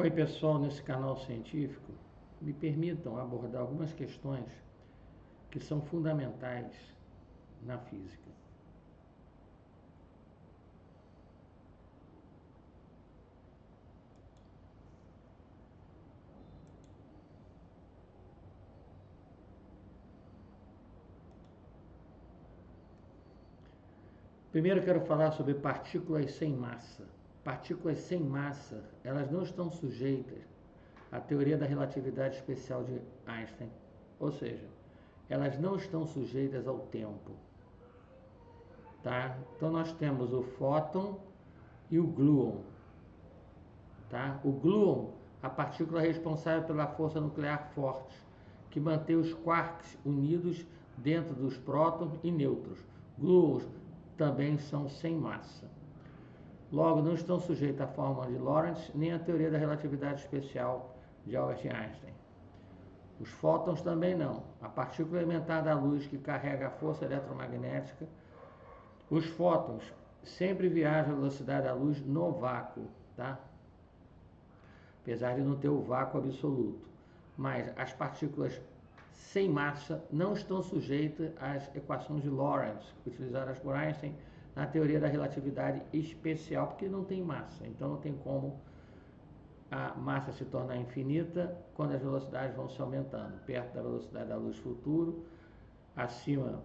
Oi pessoal, nesse canal científico, me permitam abordar algumas questões que são fundamentais na física. Primeiro quero falar sobre partículas sem massa. Partículas sem massa, elas não estão sujeitas à teoria da relatividade especial de Einstein, ou seja, elas não estão sujeitas ao tempo. Tá? Então nós temos o fóton e o gluon. Tá? O gluon, a partícula responsável pela força nuclear forte, que mantém os quarks unidos dentro dos prótons e nêutrons. Gluons também são sem massa. Logo, não estão sujeitos à fórmula de Lorentz nem à teoria da relatividade especial de Albert Einstein. Os fótons também não. A partícula elementar da luz que carrega a força eletromagnética. Os fótons sempre viajam à velocidade da luz no vácuo, tá? Apesar de não ter o vácuo absoluto. Mas as partículas sem massa não estão sujeitas às equações de Lorentz, utilizadas por Einstein na teoria da relatividade especial, porque não tem massa. Então não tem como a massa se tornar infinita quando as velocidades vão se aumentando. Perto da velocidade da luz futuro, acima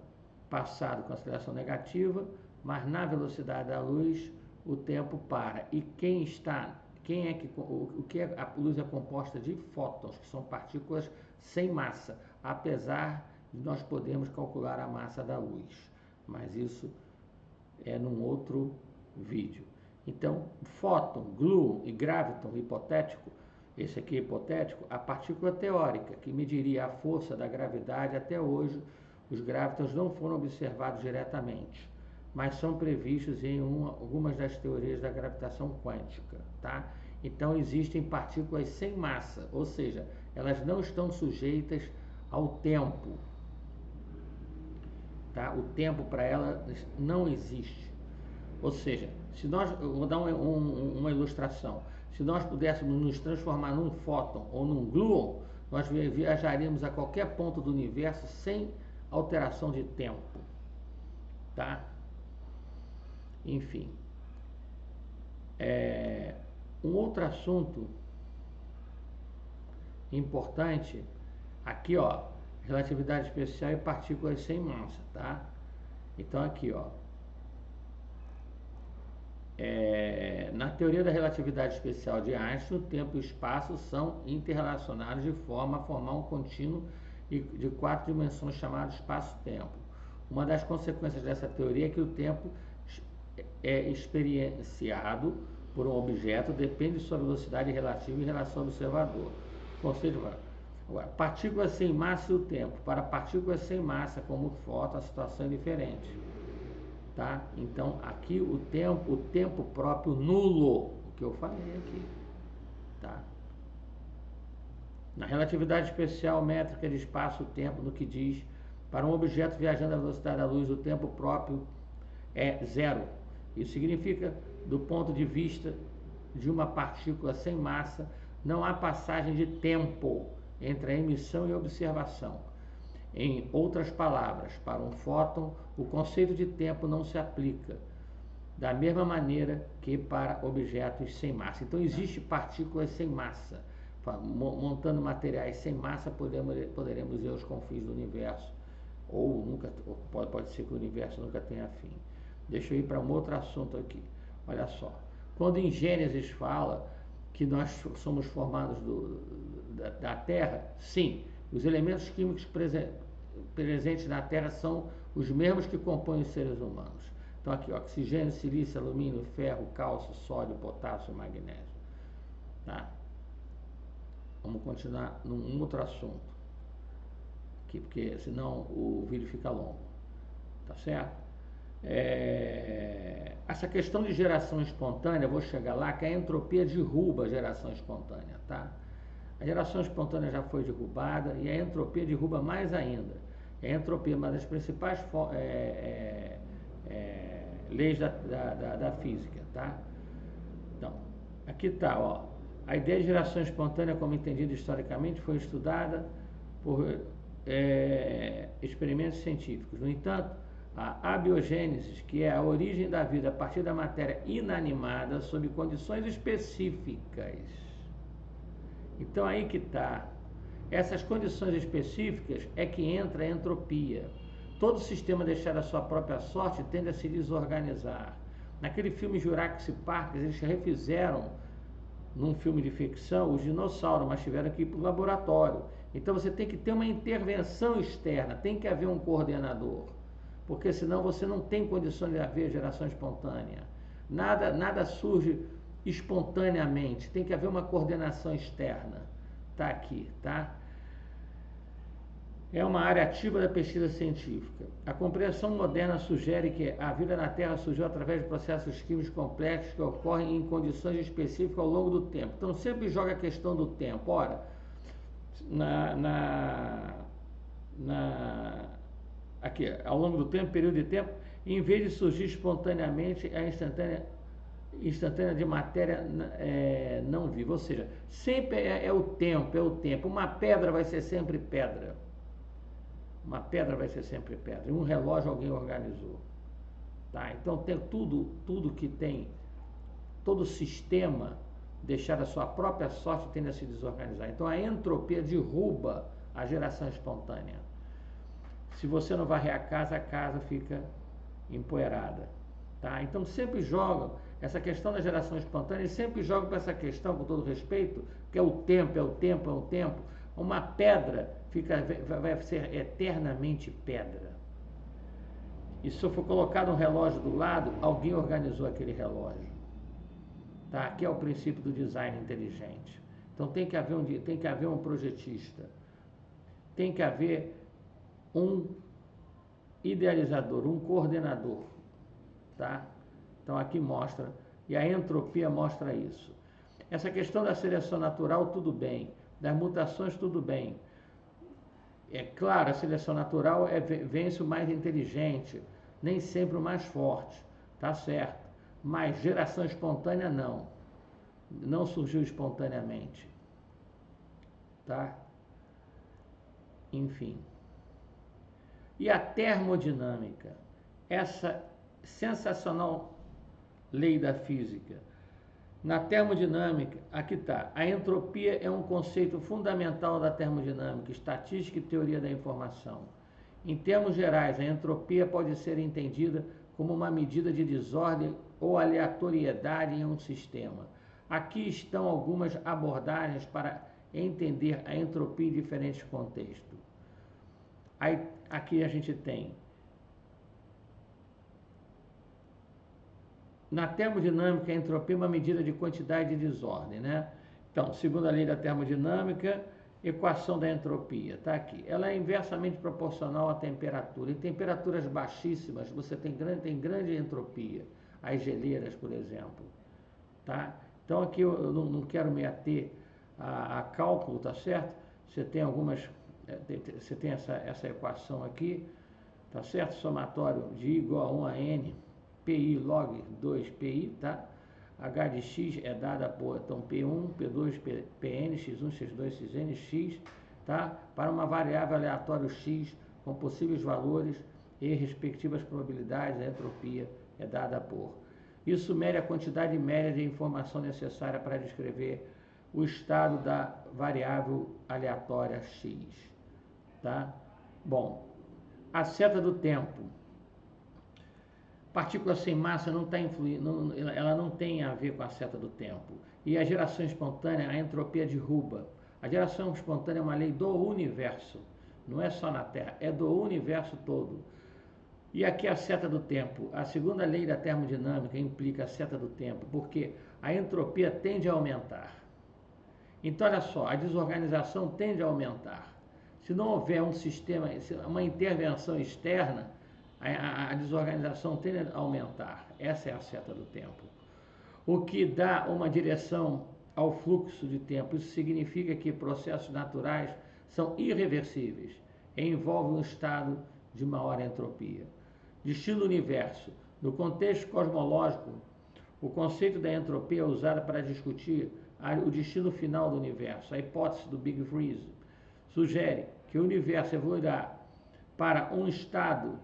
passado com aceleração negativa, mas na velocidade da luz o tempo para. E a luz é composta de fótons, que são partículas sem massa, apesar de nós podermos calcular a massa da luz, mas isso é num outro vídeo. Então, fóton, gluon e graviton hipotético, esse aqui é hipotético, a partícula teórica que mediria a força da gravidade, até hoje os gravitons não foram observados diretamente, mas são previstos em algumas das teorias da gravitação quântica, tá? Então existem partículas sem massa, ou seja, elas não estão sujeitas ao tempo, tá? O tempo para elas não existe. Ou seja, se nós, eu vou dar uma ilustração, se nós pudéssemos nos transformar num fóton ou num gluon, nós viajaríamos a qualquer ponto do universo sem alteração de tempo, tá? Enfim, um outro assunto importante aqui, ó, relatividade especial e partículas sem massa, tá? Então aqui, ó, na teoria da relatividade especial de Einstein, o tempo e o espaço são interrelacionados de forma a formar um contínuo de 4 dimensões chamado espaço-tempo. Uma das consequências dessa teoria é que o tempo é experienciado por um objeto depende de sua velocidade relativa em relação ao observador. Conceito agora, partículas sem massa e o tempo. Para partículas sem massa, como o fóton, a situação é diferente. Tá? Então, aqui o tempo próprio nulo, o que eu falei aqui. Tá? Na relatividade especial métrica de espaço-tempo, no que diz, para um objeto viajando à velocidade da luz, o tempo próprio é zero. Isso significa, do ponto de vista de uma partícula sem massa, não há passagem de tempo entre a emissão e a observação. Em outras palavras, para um fóton, o conceito de tempo não se aplica da mesma maneira que para objetos sem massa. Então, existe partículas sem massa. Montando materiais sem massa, poderemos ver os confins do universo. Ou nunca, pode ser que o universo nunca tenha fim. Deixa eu ir para um outro assunto aqui. Olha só. Quando em Gênesis fala que nós somos formados da Terra, sim, os elementos químicos presentes na Terra são os mesmos que compõem os seres humanos. Então aqui, oxigênio, silício, alumínio, ferro, cálcio, sódio, potássio, magnésio. Tá? Vamos continuar num outro assunto, aqui, porque senão o vídeo fica longo. Tá certo? Essa questão de geração espontânea, eu vou chegar lá, que a entropia derruba a geração espontânea, tá? A geração espontânea já foi derrubada e a entropia derruba mais ainda. A entropia é uma das principais leis da física, tá? Então, aqui tá, ó. A ideia de geração espontânea, como entendida historicamente, foi estudada por experimentos científicos. No entanto, a abiogênese, que é a origem da vida a partir da matéria inanimada sob condições específicas. Então aí que está. Essas condições específicas é que entra a entropia. Todo sistema deixado à sua própria sorte tende a se desorganizar. Naquele filme Jurassic Park, eles refizeram, num filme de ficção, os dinossauros, mas tiveram que ir para o laboratório. Então você tem que ter uma intervenção externa, tem que haver um coordenador, porque senão você não tem condições de haver geração espontânea. Nada surge espontaneamente, tem que haver uma coordenação externa. Está aqui, tá? É uma área ativa da pesquisa científica. A compreensão moderna sugere que a vida na Terra surgiu através de processos químicos complexos que ocorrem em condições específicas ao longo do tempo. Então sempre joga a questão do tempo. Ora, aqui, ao longo do tempo, período de tempo, em vez de surgir espontaneamente a instantânea de matéria não viva. Ou seja, sempre é o tempo. Uma pedra vai ser sempre pedra. Uma pedra vai ser sempre pedra. E um relógio alguém organizou. Tá? Então tem tudo que tem, todo sistema deixar a sua própria sorte tende a se desorganizar. Então a entropia derruba a geração espontânea. Se você não varrer a casa fica empoeirada. Tá? Então sempre jogam essa questão da geração espontânea e sempre jogam para essa questão, com todo respeito, que é o tempo. Uma pedra vai ser eternamente pedra. E se for colocado um relógio do lado, alguém organizou aquele relógio. Tá? Que é o princípio do design inteligente. Então tem que haver um projetista, tem que haver um idealizador, um coordenador. Tá? Então aqui mostra, e a entropia mostra isso. Essa questão da seleção natural, tudo bem. Das mutações, tudo bem. É claro, a seleção natural vence o mais inteligente, nem sempre o mais forte, tá certo. Mas geração espontânea não surgiu espontaneamente, tá? Enfim. E a termodinâmica, essa sensacional lei da física. Na termodinâmica, aqui está, a entropia é um conceito fundamental da termodinâmica, estatística e teoria da informação. Em termos gerais, a entropia pode ser entendida como uma medida de desordem ou aleatoriedade em um sistema. Aqui estão algumas abordagens para entender a entropia em diferentes contextos. Aí, aqui a gente tem, na termodinâmica, a entropia é uma medida de quantidade e de desordem, né? Então, segundo a lei da termodinâmica, equação da entropia, tá aqui. Ela é inversamente proporcional à temperatura. Em temperaturas baixíssimas, você tem grande entropia. As geleiras, por exemplo, tá? Então, aqui eu não quero me ater a cálculo, tá certo? Você tem você tem essa equação aqui, tá certo? Somatório de I igual a 1 a N, PI log 2PI, tá? H de X é dada por, então, P1, P2, PN, X1, X2, Xn, X, tá? Para uma variável aleatória X com possíveis valores e respectivas probabilidades, a entropia é dada por. Isso mede a quantidade média de informação necessária para descrever o estado da variável aleatória X, tá? Bom, a seta do tempo. Partícula sem massa não está influindo, ela não tem a ver com a seta do tempo. E a geração espontânea, a entropia derruba. A geração espontânea é uma lei do universo, não é só na Terra, é do universo todo. E aqui a seta do tempo. A segunda lei da termodinâmica implica a seta do tempo, porque a entropia tende a aumentar. Então, olha só, a desorganização tende a aumentar. Se não houver um sistema, uma intervenção externa, a desorganização tende a aumentar. Essa é a seta do tempo. O que dá uma direção ao fluxo de tempo. Isso significa que processos naturais são irreversíveis e envolvem um estado de maior entropia. Destino do universo. No contexto cosmológico, O conceito da entropia é usado para discutir o destino final do universo. A hipótese do Big Freeze sugere que o universo evoluirá para um estado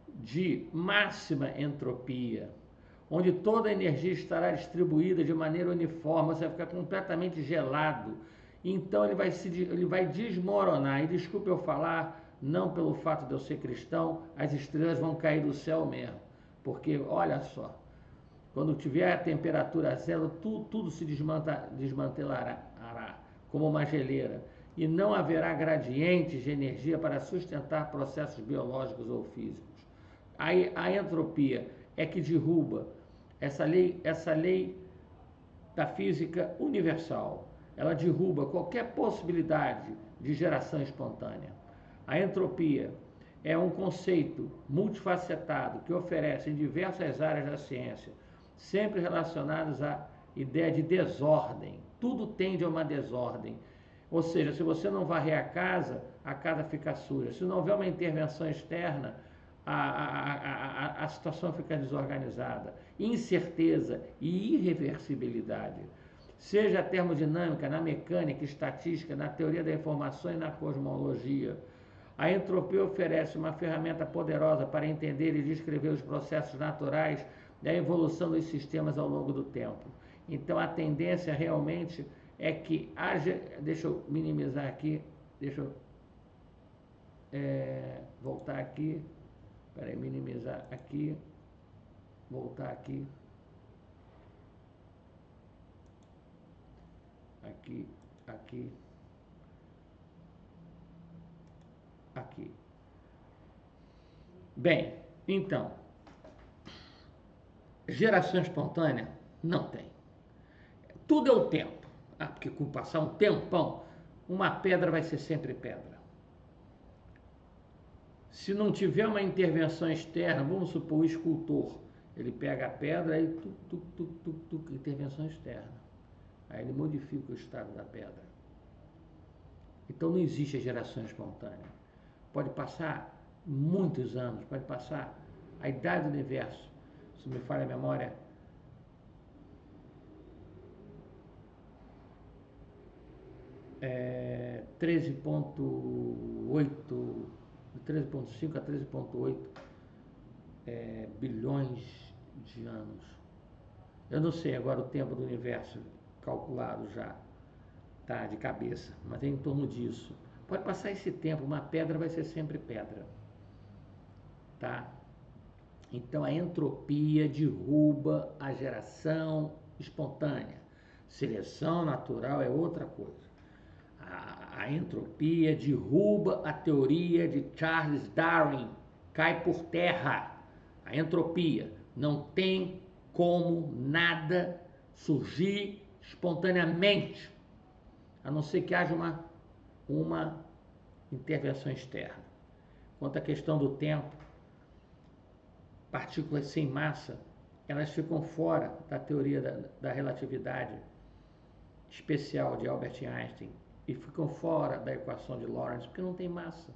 de máxima entropia, onde toda a energia estará distribuída de maneira uniforme, você vai ficar completamente gelado. Então ele vai desmoronar. E desculpe eu falar, não pelo fato de eu ser cristão, as estrelas vão cair do céu mesmo. Porque, olha só, quando tiver a temperatura zero, tudo se desmantelará como uma geleira. E não haverá gradientes de energia para sustentar processos biológicos ou físicos. A entropia é que derruba essa lei da física universal. Ela derruba qualquer possibilidade de geração espontânea. A entropia é um conceito multifacetado que oferece em diversas áreas da ciência, sempre relacionados à ideia de desordem. Tudo tende a uma desordem. Ou seja, se você não varrer a casa fica suja. Se não houver uma intervenção externa, a situação fica desorganizada. Incerteza e irreversibilidade. Seja a termodinâmica, na mecânica, estatística, na teoria da informação e na cosmologia. A entropia oferece uma ferramenta poderosa para entender e descrever os processos naturais da evolução dos sistemas ao longo do tempo. Então a tendência realmente é que haja... Deixa eu minimizar aqui, deixa eu voltar aqui, peraí, minimizar aqui, voltar aqui, aqui, aqui. Bem, então, geração espontânea não tem. Tudo é o tempo. Porque com passar um tempão, uma pedra vai ser sempre pedra. Se não tiver uma intervenção externa, vamos supor o escultor, ele pega a pedra e intervenção externa. Aí ele modifica o estado da pedra. Então não existe a geração espontânea. Pode passar muitos anos, pode passar a idade do universo. Se me falha a memória, 13,5 a 13,8 bilhões de anos. Eu não sei agora o tempo do universo calculado já, tá, de cabeça, mas é em torno disso. Pode passar esse tempo, uma pedra vai ser sempre pedra, tá? Então a entropia derruba a geração espontânea. Seleção natural é outra coisa. A entropia derruba a teoria de Charles Darwin, cai por terra. A entropia, não tem como nada surgir espontaneamente, a não ser que haja uma intervenção externa. Quanto à questão do tempo, partículas sem massa, elas ficam fora da teoria da relatividade especial de Albert Einstein e ficam fora da equação de Lorentz, porque não tem massa.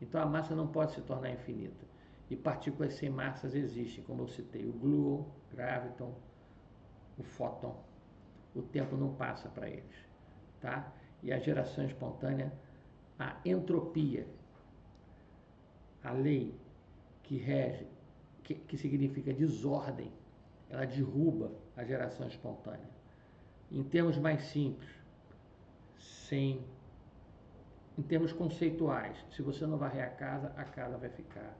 Então a massa não pode se tornar infinita. E partículas sem massas existem, como eu citei, o gluon, graviton, o fóton. O tempo não passa para eles, tá? E a geração espontânea, a entropia, a lei que rege, que significa desordem, ela derruba a geração espontânea. Em termos mais simples, em termos conceituais, se você não varrer a casa vai ficar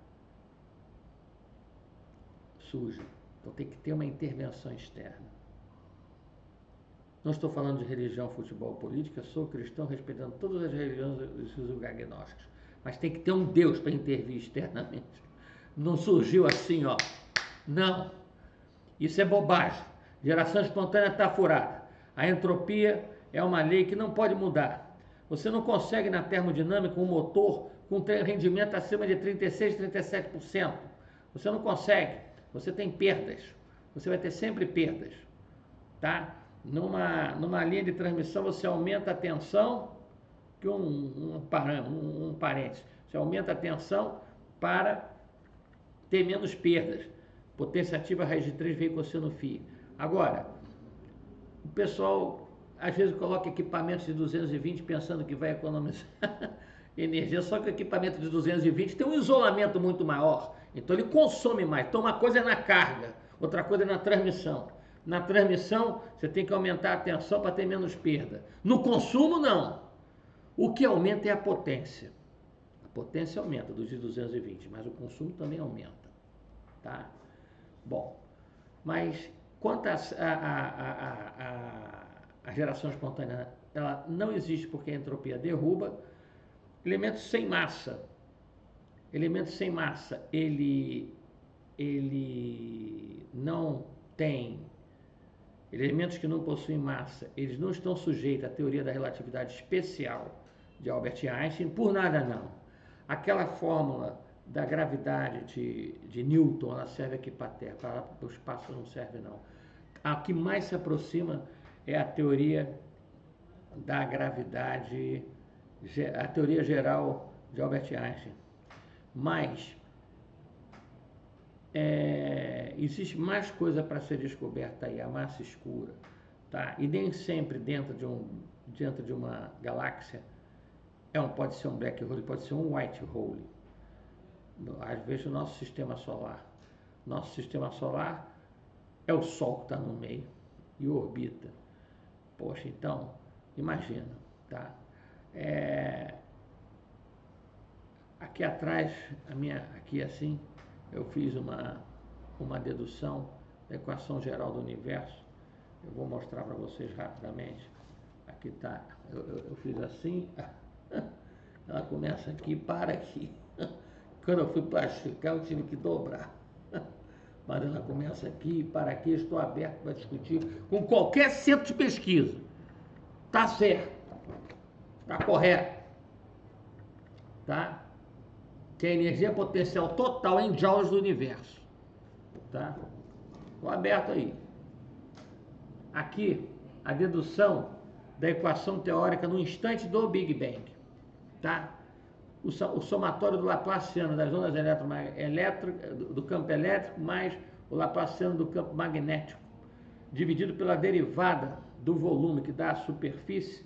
suja. Então tem que ter uma intervenção externa. Não estou falando de religião, futebol, política, sou cristão respeitando todas as religiões e seus agnósticos. Mas tem que ter um Deus para intervir externamente. Não surgiu assim, ó. Não. Isso é bobagem. Geração espontânea está furada. A entropia é uma lei que não pode mudar. Você não consegue na termodinâmica um motor com rendimento acima de 36%, 37%. Você não consegue. Você tem perdas. Você vai ter sempre perdas. Tá? Numa linha de transmissão você aumenta a tensão, que um parênteses. Você aumenta a tensão para ter menos perdas. Potência ativa raiz de 3 vezes cosseno φ. Agora, o pessoal às vezes coloca equipamentos de 220 pensando que vai economizar energia, só que o equipamento de 220 tem um isolamento muito maior, então ele consome mais. Então uma coisa é na carga, outra coisa é na transmissão. Na transmissão você tem que aumentar a tensão para ter menos perda. No consumo não. O que aumenta é a potência. A potência aumenta dos de 220, mas o consumo também aumenta, tá? Bom, mas quanto a geração espontânea, ela não existe porque a entropia derruba. Elementos sem massa. Elementos sem massa, ele não tem... Elementos que não possuem massa, eles não estão sujeitos à teoria da relatividade especial de Albert Einstein, por nada não. Aquela fórmula da gravidade de Newton, ela serve aqui para a Terra, para o espaço não serve não. A que mais se aproxima é a teoria da gravidade, a teoria geral de Albert Einstein. Mas existe mais coisa para ser descoberta aí, a massa escura, tá? E nem sempre dentro de uma galáxia pode ser um black hole, pode ser um white hole. Às vezes o nosso sistema solar é o Sol que está no meio e orbita. Poxa, então imagina, tá? Aqui atrás, aqui assim, eu fiz uma dedução da equação geral do universo. Eu vou mostrar para vocês rapidamente. Aqui está, eu fiz assim, ela começa aqui, para aqui. Quando eu fui plastificar, eu tive que dobrar. Mas ela começa aqui, para aqui, estou aberto para discutir com qualquer centro de pesquisa. Tá certo, tá correto, tá? Que é a energia potencial total em joules do universo, tá? Estou aberto aí. Aqui, a dedução da equação teórica no instante do Big Bang, tá? O somatório do Laplaciano das ondas do campo elétrico mais o Laplaciano do campo magnético, dividido pela derivada do volume, que dá a superfície,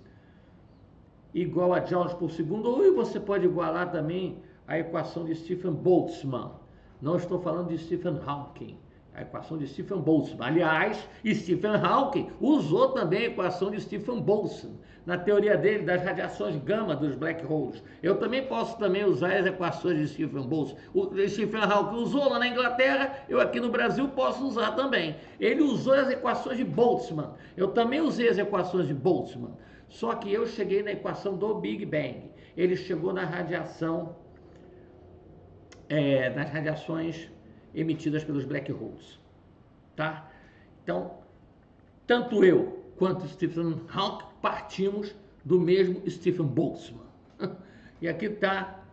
igual a joules por segundo, ou você pode igualar também a equação de Stephen Boltzmann. Não estou falando de Stephen Hawking, a equação de Stephen Boltzmann. Aliás, Stephen Hawking usou também a equação de Stephen Boltzmann na teoria dele das radiações gama dos black holes. Eu também posso usar as equações de Stephen Boltzmann. O Stephen Hawking usou lá na Inglaterra, eu aqui no Brasil posso usar também. Ele usou as equações de Boltzmann. Eu também usei as equações de Boltzmann. Só que eu cheguei na equação do Big Bang. Ele chegou na radiação, nas radiações emitidas pelos black holes, tá? Então, tanto eu quanto Stephen Hawking partimos do mesmo Stephen Boltzmann. E aqui está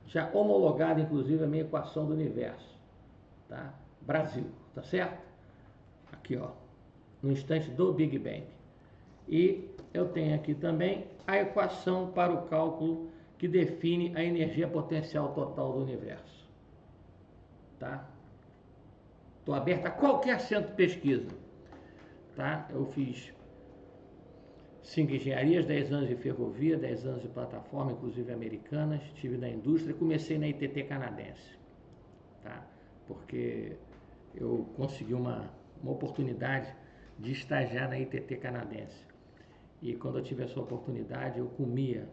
já homologada, inclusive, a minha equação do universo, tá? Brasil, tá certo? Aqui, ó, no instante do Big Bang. E eu tenho aqui também a equação para o cálculo que define a energia potencial total do universo, tá? Estou aberto a qualquer centro de pesquisa, tá? Eu fiz 5 engenharias, 10 anos de ferrovia, 10 anos de plataforma, inclusive americanas, estive na indústria, comecei na ITT canadense, tá? Porque eu consegui uma oportunidade de estagiar na ITT canadense. E quando eu tive essa oportunidade, eu comia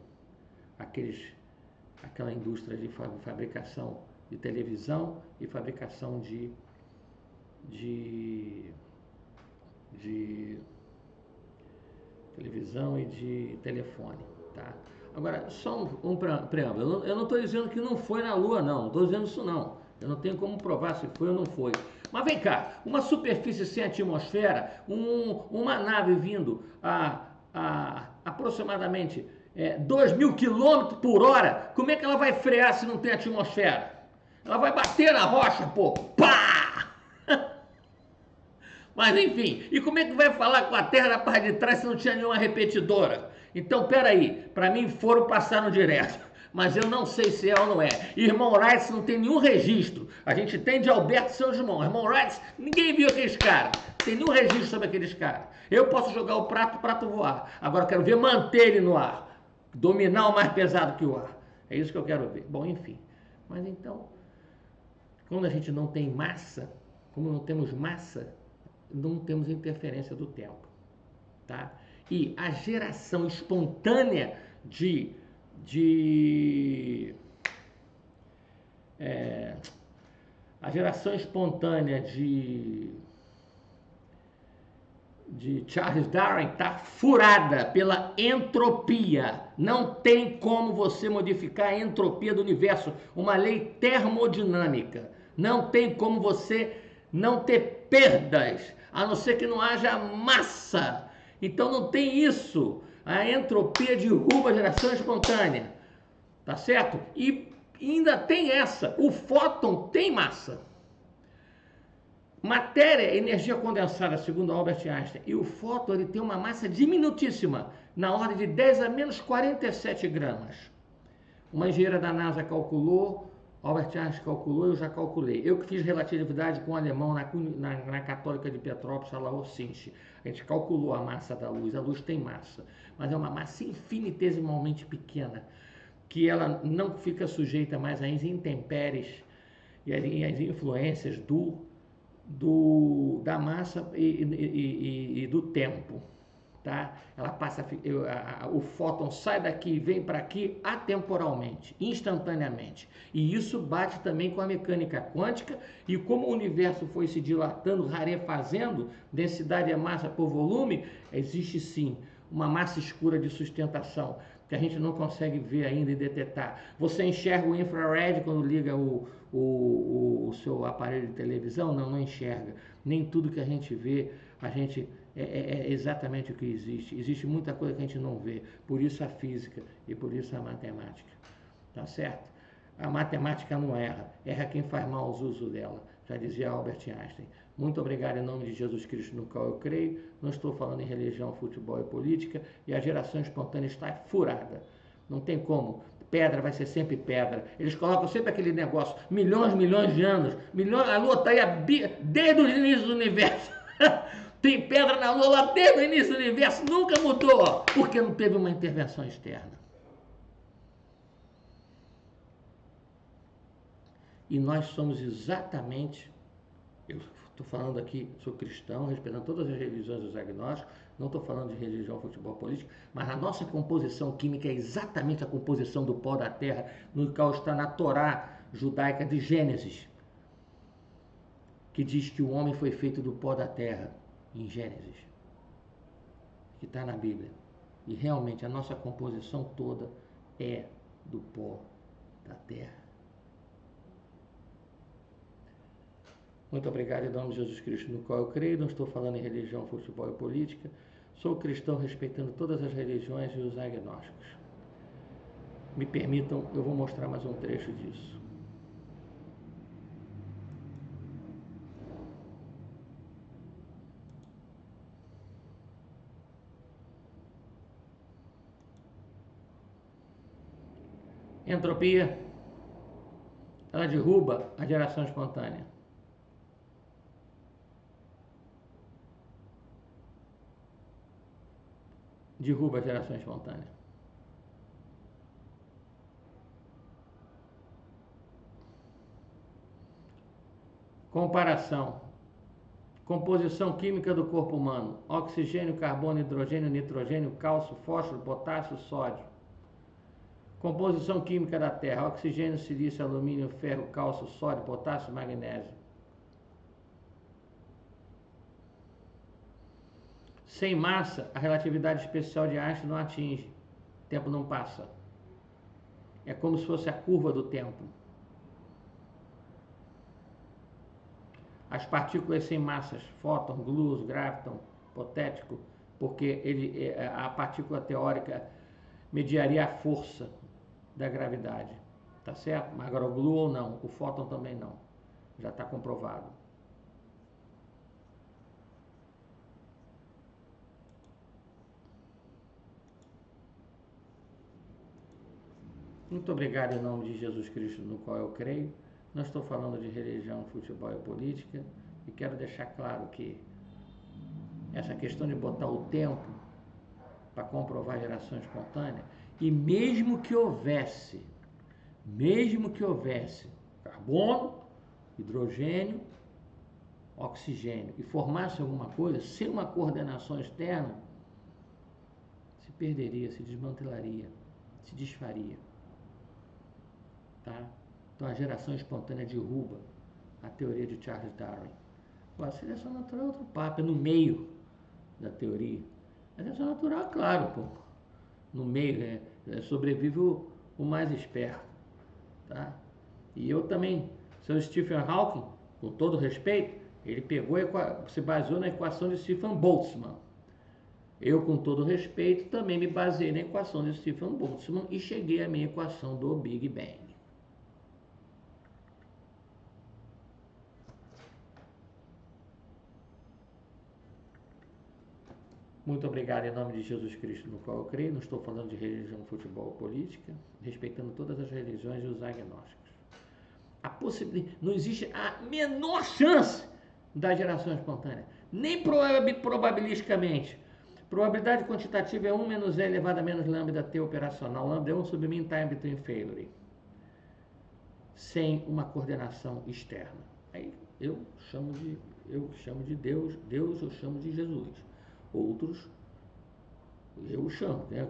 aquela indústria de fabricação de televisão e fabricação de televisão e de telefone, tá? Agora, só um preâmbulo. Eu não estou dizendo que não foi na Lua, não. Não estou dizendo isso, não. Eu não tenho como provar se foi ou não foi. Mas vem cá, uma superfície sem atmosfera, uma nave vindo a aproximadamente 2.000 km por hora, como é que ela vai frear se não tem atmosfera? Ela vai bater na rocha, pô! Pá! Mas enfim, e como é que vai falar com a Terra na parte de trás se não tinha nenhuma repetidora? Então, peraí, para mim passaram direto. mas eu não sei se é ou não é. Irmão Wright não tem nenhum registro. A gente tem de Alberto São Gilmão. Irmão Wright, ninguém viu aqueles caras. Não tem nenhum registro sobre aqueles caras. Eu posso jogar o prato voar. Agora eu quero ver manter ele no ar. Dominar o mais pesado que o ar. É isso que eu quero ver. Bom, enfim. Mas então, quando a gente não tem massa, como não temos massa, não temos interferência do tempo. Tá? E a geração espontânea a geração espontânea de Charles Darwin está furada pela entropia. Não tem como você modificar a entropia do universo, uma lei termodinâmica. Não tem como você não ter perdas, a não ser que não haja massa. Então não tem isso. A entropia derruba a geração espontânea. Tá certo? E ainda tem essa, o fóton tem massa. Matéria é energia condensada, segundo Albert Einstein, e o fóton ele tem uma massa diminutíssima, na ordem de 10 a menos 47 gramas. Uma engenheira da NASA calculou, Albert Einstein calculou, eu já calculei. Eu que fiz relatividade com o alemão na Católica de Petrópolis, Alaor Sinch. A gente calculou a massa da luz. A luz tem massa, mas é uma massa infinitesimalmente pequena, que ela não fica sujeita mais às intempéries e às influências da massa e do tempo. Tá? Ela passa, o fóton sai daqui e vem para aqui atemporalmente, instantaneamente. E isso bate também com a mecânica quântica, e como o universo foi se dilatando, rarefazendo, densidade é massa por volume, existe sim uma massa escura de sustentação, que a gente não consegue ver ainda e detectar. Você enxerga o infrared quando liga o seu aparelho de televisão? Não, não enxerga. Nem tudo que a gente vê, a gente é exatamente o que existe. Existe muita coisa que a gente não vê. Por isso a física e por isso a matemática. Tá certo? A matemática não erra. Erra quem faz mau uso dela. Já dizia Albert Einstein. Muito obrigado em nome de Jesus Cristo, no qual eu creio. Não estou falando em religião, futebol e política. E a geração espontânea está furada. Não tem como. Pedra vai ser sempre pedra. Eles colocam sempre aquele negócio, milhões de anos. A Lua está aí desde o início do universo. Tem pedra na Lua lá desde o início do universo. Nunca mudou. Porque não teve uma intervenção externa. E nós somos exatamente, eu estou falando aqui, sou cristão, respeitando todas as religiões dos agnósticos, não estou falando de religião, futebol, política, mas a nossa composição química é exatamente a composição do pó da terra, no qual está na Torá judaica de Gênesis, que diz que o homem foi feito do pó da terra, em Gênesis, que está na Bíblia. E realmente a nossa composição toda é do pó da terra. Muito obrigado em nome de Jesus Cristo, no qual eu creio. Não estou falando em religião, futebol e política. Sou cristão respeitando todas as religiões e os agnósticos. Me permitam, eu vou mostrar mais um trecho disso. Entropia, ela derruba a geração espontânea. Derruba a geração espontânea. Comparação. Composição química do corpo humano. Oxigênio, carbono, hidrogênio, nitrogênio, cálcio, fósforo, potássio, sódio. Composição química da Terra. Oxigênio, silício, alumínio, ferro, cálcio, sódio, potássio, magnésio. Sem massa, a relatividade especial de Einstein não atinge. O tempo não passa. É como se fosse a curva do tempo. As partículas sem massas, fóton, gluos, graviton, hipotético, porque a partícula teórica mediaria a força da gravidade. Tá certo? Mas agora o gluon não, o fóton também não. Já está comprovado. Muito obrigado em nome de Jesus Cristo, no qual eu creio. Não estou falando de religião, futebol e política. E quero deixar claro que essa questão de botar o tempo para comprovar a geração espontânea, e mesmo que houvesse carbono, hidrogênio, oxigênio, e formasse alguma coisa, sem uma coordenação externa, se perderia, se desmantelaria, se desfaria. Tá? Então a geração espontânea derruba a teoria de Charles Darwin. A seleção natural é outro papo, é no meio da teoria. A seleção natural, claro, pô, no meio, sobrevive o mais esperto. Tá? E eu também, seu Stephen Hawking, com todo respeito, ele se baseou na equação de Stephen Boltzmann. Eu, com todo respeito, também me baseei na equação de Stephen Boltzmann e cheguei à minha equação do Big Bang. Muito obrigado em nome de Jesus Cristo, no qual eu creio. Não estou falando de religião, futebol ou política, respeitando todas as religiões e os agnósticos. Não existe a menor chance da geração espontânea, nem probabilisticamente. Probabilidade quantitativa é 1 menos E elevado a menos lambda T operacional. Lambda é 1 sobre mean time between failure. Sem uma coordenação externa. Aí eu chamo de Deus, eu chamo de Jesus. Outros, eu chamo, né?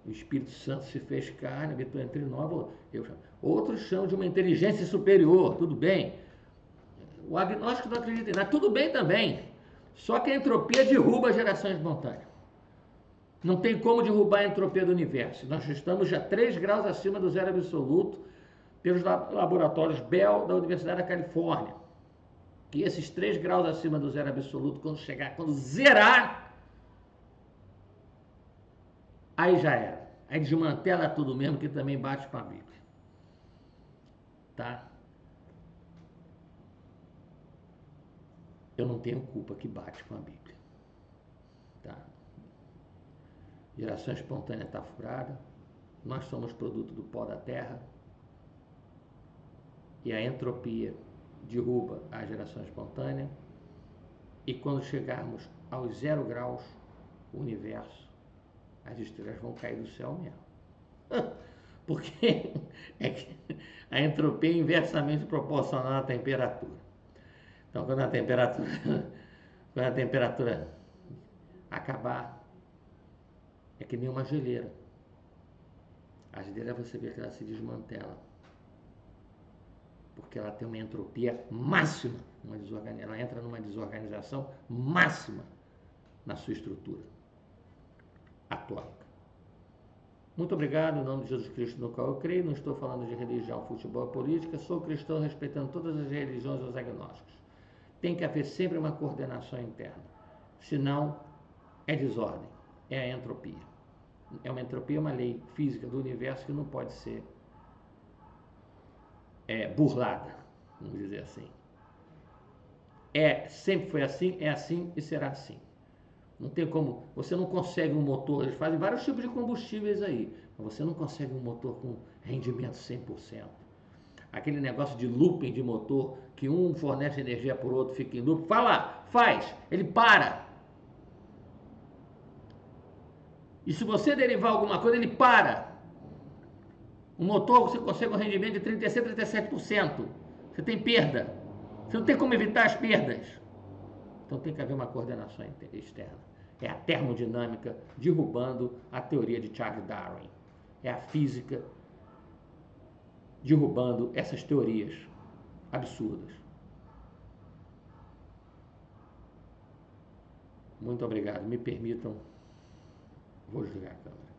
O Espírito Santo se fez carne, habitou entre nós, eu chamo. Outros chamam de uma inteligência superior, tudo bem. O agnóstico não acredita em nada, tudo bem também. Só que a entropia derruba a geração espontânea. Não tem como derrubar a entropia do universo. Nós estamos já 3 graus acima do zero absoluto pelos laboratórios Bell da Universidade da Califórnia. E esses 3 graus acima do zero absoluto, quando zerar, aí já era. Aí desmantela tudo mesmo, que também bate com a Bíblia. Tá? Eu não tenho culpa que bate com a Bíblia. Tá? Geração espontânea está furada. Nós somos produto do pó da terra. E a entropia derruba a geração espontânea. E quando chegarmos aos 0 graus, o universo, as estrelas vão cair do céu mesmo. Porque a entropia é inversamente proporcional à temperatura. Então, quando a temperatura acabar, é que nem uma geleira. A geleira você vê que ela se desmantela. Porque ela tem uma entropia máxima. Ela entra numa desorganização máxima na sua estrutura atômica. Muito obrigado, em nome de Jesus Cristo, no qual eu creio. Não estou falando de religião, futebol ou política. Sou cristão respeitando todas as religiões e os agnósticos. Tem que haver sempre uma coordenação interna. Senão, é desordem, é a entropia. É uma entropia, uma lei física do universo que não pode ser burlada, vamos dizer assim. Sempre foi assim, é assim e será assim. Não tem como, você não consegue um motor, eles fazem vários tipos de combustíveis aí, mas você não consegue um motor com rendimento 100%. Aquele negócio de looping de motor, que um fornece energia por outro, fica em loop, faz, ele para. E se você derivar alguma coisa, ele para. Um motor você consegue um rendimento de 36%, 37%. Você tem perda. Você não tem como evitar as perdas. Então tem que haver uma coordenação externa. É a termodinâmica derrubando a teoria de Charles Darwin. É a física derrubando essas teorias absurdas. Muito obrigado. Me permitam, vou desligar a câmera.